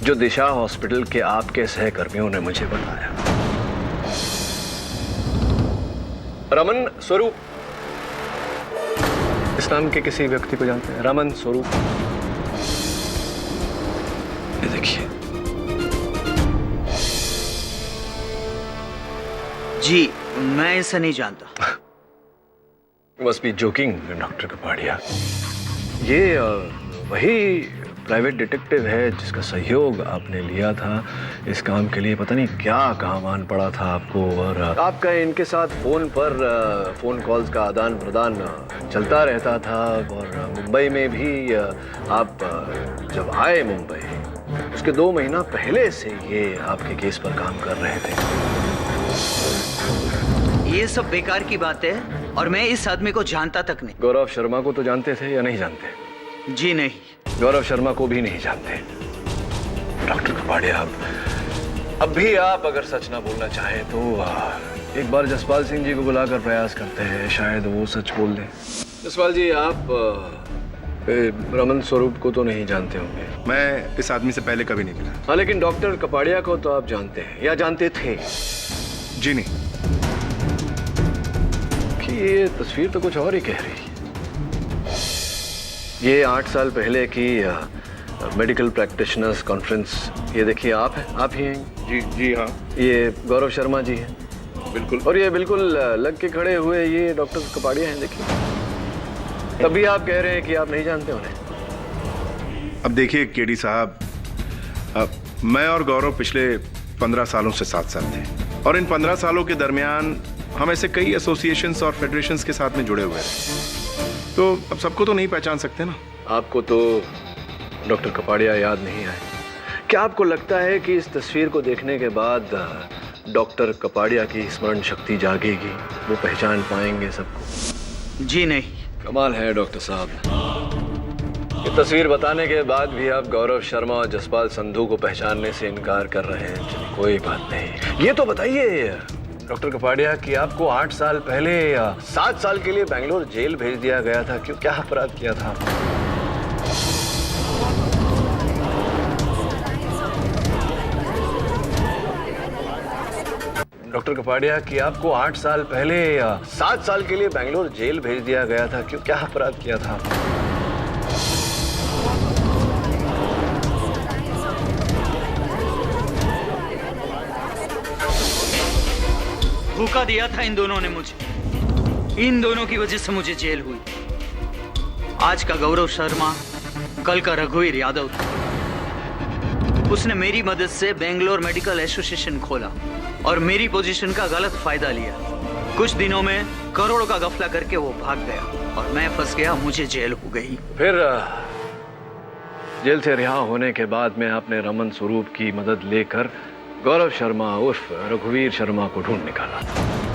जो दिशा हॉस्पिटल के आपके सहकर्मियों ने मुझे बताया। रमन स्वरूप, इस नाम के किसी व्यक्ति को जानते हैं? रमन स्वरूप, ये देखिए। जी मैं इसे नहीं जानता। Must be joking doctor Kapadia. ये वही प्राइवेट डिटेक्टिव है जिसका सहयोग आपने लिया था इस काम के लिए। पता नहीं क्या काम आन पड़ा था आपको, और आपका इनके साथ फोन पर फोन कॉल्स का आदान प्रदान चलता रहता था। और मुंबई में भी आप जब आए मुंबई, उसके 2 महीना पहले से ये आपके केस पर काम कर रहे थे। ये सब बेकार की बात है और मैं इस आदमी को जानता तक नहीं। गौरव शर्मा को तो जानते थे या नहीं जानते? जी नहीं। गौरव शर्मा को भी नहीं जानते। डॉक्टर कपाड़िया, अब भी आप अगर सच ना बोलना चाहें तो एक बार जसपाल सिंह जी को बुलाकर प्रयास करते हैं, शायद वो सच बोल दें। जसपाल जी, आप रमन स्वरूप को तो नहीं जानते होंगे? मैं इस आदमी से पहले कभी नहीं मिला। हाँ लेकिन डॉक्टर कपाड़िया को तो आप जानते हैं या जानते थे? जी नहीं। कि ये तस्वीर तो कुछ और ही कह रही है। ये 8 साल पहले की मेडिकल प्रैक्टिशनर्स कॉन्फ्रेंस, ये देखिए आप हैं, आप ही हैं। जी जी हाँ। ये गौरव शर्मा जी हैं। बिल्कुल। और ये बिल्कुल लग के खड़े हुए ये डॉक्टर कपाड़िया हैं, देखिए। तभी आप कह रहे हैं कि आप नहीं जानते उन्हें। अब देखिए केडी साहब, मैं और गौरव पिछले 15 सालों से साथ साथ थे, और इन 15 सालों के दरमियान हम ऐसे कई एसोसिएशंस और फेडरेशंस के साथ में जुड़े हुए हैं। तो अब सबको तो नहीं पहचान सकते ना। आपको तो डॉक्टर कपाड़िया याद नहीं आए? क्या आपको लगता है कि इस तस्वीर को देखने के बाद डॉक्टर कपाड़िया की स्मरण शक्ति जागेगी, वो पहचान पाएंगे सबको? जी नहीं। कमाल है डॉक्टर साहब, ये तस्वीर बताने के बाद भी आप गौरव शर्मा और जसपाल संधू को पहचानने से इनकार कर रहे हैं। चलिए कोई बात नहीं। ये तो बताइए डॉक्टर कपाड़िया कि आपको 8 साल पहले 7 साल के लिए बेंगलोर जेल भेज दिया गया था। क्यों, क्या अपराध किया था? डॉक्टर कपाड़िया कि आपको 8 साल पहले 7 साल के लिए बेंगलोर जेल भेज दिया गया था। क्यों, क्या अपराध किया था? धोखा दिया था इन दोनों ने मुझे। इन दोनों की वजह से मुझे जेल हुई। आज का गौरव शर्मा, कल का रघुवीर यादव था। उसने मेरी मदद से बेंगलोर मेडिकल एसोसिएशन खोला और मेरी पोजीशन का गलत फायदा लिया। कुछ दिनों में करोड़ों का गफला करके वो भाग गया और मैं फंस गया, मुझे जेल हो गई। फिर जेल से रिहा होने के बाद में आपने रमन स्वरूप की मदद लेकर गौरव शर्मा उर्फ रघुवीर शर्मा को ढूंढ निकाला।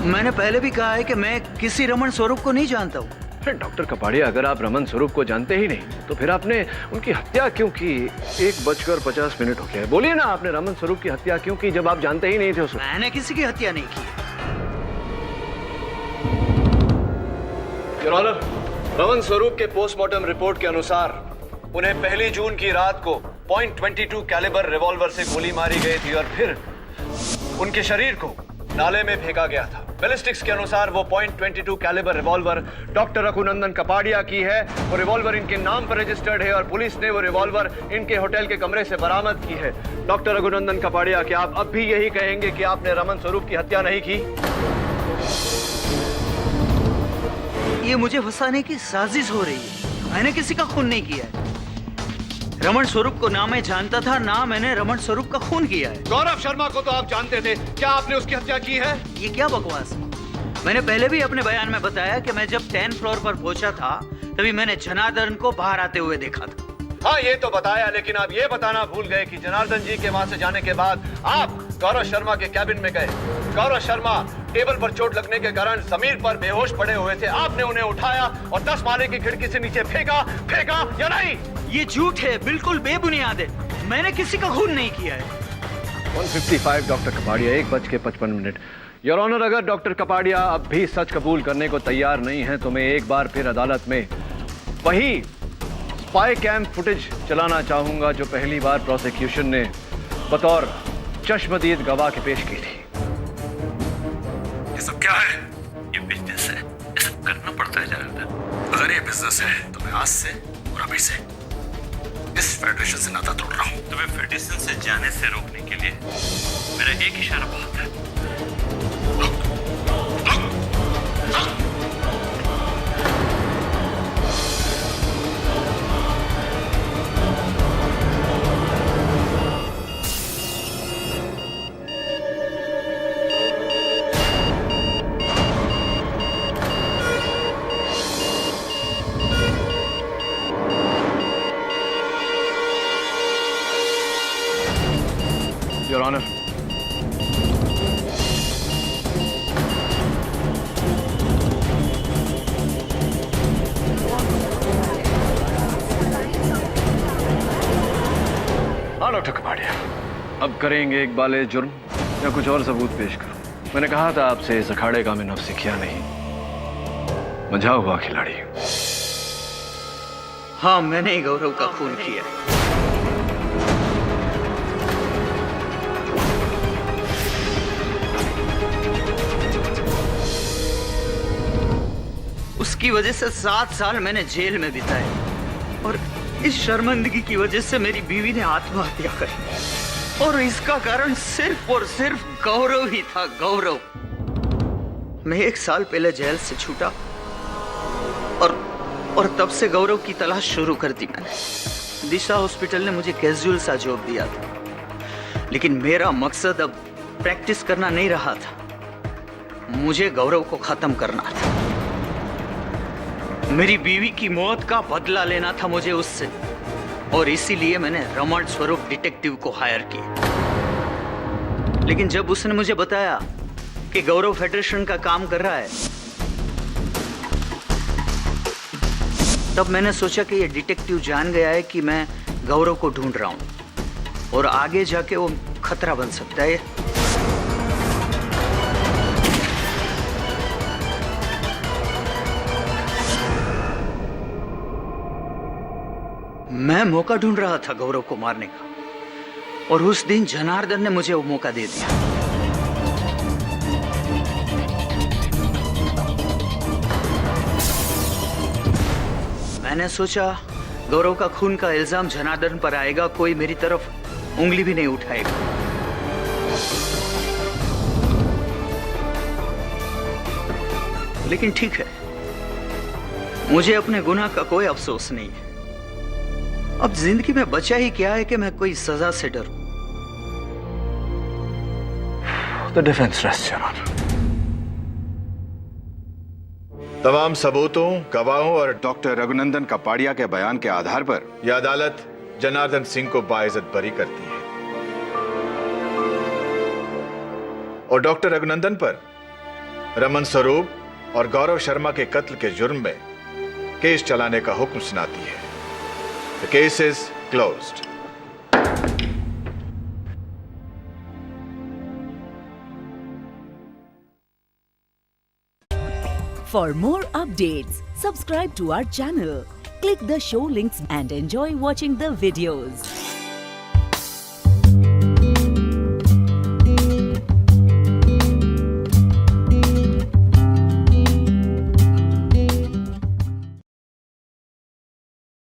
मैंने पहले भी कहा है कि मैं किसी रमन स्वरूप को नहीं जानता हूँ। डॉक्टर कपाड़िया, अगर आप रमन स्वरूप को जानते ही नहीं तो फिर आपने उनकी हत्या क्यों की? 1:50 हो गया है। बोलिए ना, आपने रमन स्वरूप की हत्या क्यों की जब आप जानते ही नहीं थे उसको? मैंने किसी की हत्या नहीं की। योर ऑनर, रमन स्वरूप के पोस्टमार्टम रिपोर्ट के अनुसार उन्हें 1 जून की रात को .22 कैलिबर रिवॉल्वर से गोली मारी गई थी और फिर उनके शरीर को नाले में फेंका गया था। बैलिस्टिक्स के अनुसार वो .22 calibre revolver doctor Raghunandan Kapadia की है। वो रिवॉल्वर इनके नाम पर रजिस्टर्ड है और पुलिस ने वो रिवॉल्वर इनके होटल के कमरे से बरामद की है। डॉक्टर रघुनंदन कपाड़िया, क्या आप अब भी यही कहेंगे कि आपने रमन स्वरूप की हत्या नहीं की? ये मुझे फंसाने की साजिश हो रही है। मैंने किसी का खून नहीं किया है। रमन स्वरूप को ना मैं जानता था, ना मैंने रमन स्वरूप का खून किया है। गौरव शर्मा को तो आप जानते थे, क्या आपने उसकी हत्या की है? ये क्या बकवास है? मैंने पहले भी अपने बयान में बताया कि मैं जब 10th फ्लोर पर पहुंचा था तभी मैंने जनार्दन को बाहर आते हुए देखा था। हाँ, ये तो बताया, लेकिन आप ये बताना भूल गए कि जनार्दन जी के वहां से जाने के बाद आप गौरव शर्मा के कैबिन में गए। गौरव शर्मा टेबल पर चोट लगने के कारण जमीन पर बेहोश पड़े हुए थे। आपने उन्हें उठाया और 10 माले की खिड़की से नीचे फेंका या नहीं? ये झूठ है, बिल्कुल बेबुनियाद है। मैंने किसी का खून नहीं किया है। 155 डॉक्टर कपाड़िया, 1:55। योर ऑनर, अगर डॉक्टर कपाड़िया अब भी सच कबूल करने को तैयार नहीं है तो मैं एक बार फिर अदालत में वही स्पाई कैम फुटेज चलाना चाहूंगा जो पहली बार प्रोसिक्यूशन ने बतौर चश्मदीद गवाह के पेश की थी। ये सब क्या है? ये बिजनेस है, ये सब करना पड़ता है जनार्दन। अगर ये बिजनेस है तो मैं आज से और अभी से इस फेडरेशन से नाता तोड़ रहा हूं। तुम्हें फेडरेशन से जाने से रोकने के लिए मेरा एक इशारा बहुत है। योर ऑनर, हाँ डॉक्टर कपाड़िया, अब करेंगे एक बाले जुर्म या कुछ और सबूत पेश करूं? मैंने कहा था आपसे इस अखाड़े का मैं नफ्स किया नहीं, मजा हुआ खिलाड़ी। हाँ, मैंने ही गौरव का खून किया है। उसकी वजह से 7 साल मैंने जेल में बिताए और इस शर्मिंदगी की वजह से मेरी बीवी ने आत्महत्या करी और इसका कारण सिर्फ और सिर्फ गौरव ही था। गौरव। मैं 1 साल पहले जेल से छूटा और तब से गौरव की तलाश शुरू कर दी मैंने। दिशा हॉस्पिटल ने मुझे कैजुअल सा जॉब दिया था, लेकिन मेरा मकसद अब प्रैक्टिस करना नहीं रहा था, मुझे गौरव को खत्म करना था। मेरी बीवी की मौत का बदला लेना था मुझे उससे, और इसीलिए मैंने रमन स्वरूप डिटेक्टिव को हायर किया। लेकिन जब उसने मुझे बताया कि गौरव फेडरेशन का काम कर रहा है, तब मैंने सोचा कि ये डिटेक्टिव जान गया है कि मैं गौरव को ढूंढ रहा हूं और आगे जाके वो खतरा बन सकता है। मैं मौका ढूंढ रहा था गौरव को मारने का, और उस दिन जनार्दन ने मुझे वो मौका दे दिया। मैंने सोचा गौरव का खून का इल्जाम जनार्दन पर आएगा, कोई मेरी तरफ उंगली भी नहीं उठाएगा। लेकिन ठीक है, मुझे अपने गुनाह का कोई अफसोस नहीं है। अब जिंदगी में बचा ही क्या है कि मैं कोई सजा से डरूं। The defense rests, Your Honor. तमाम सबूतों, गवाहों और डॉक्टर रघुनंदन कपाड़िया के बयान के आधार पर यह अदालत जनार्दन सिंह को बाइज्जत बरी करती है और डॉक्टर रघुनंदन पर रमन स्वरूप और गौरव शर्मा के कत्ल के जुर्म में केस चलाने का हुक्म सुनाती है। The case is closed. For more updates, subscribe to our channel, click the show links and enjoy watching the videos.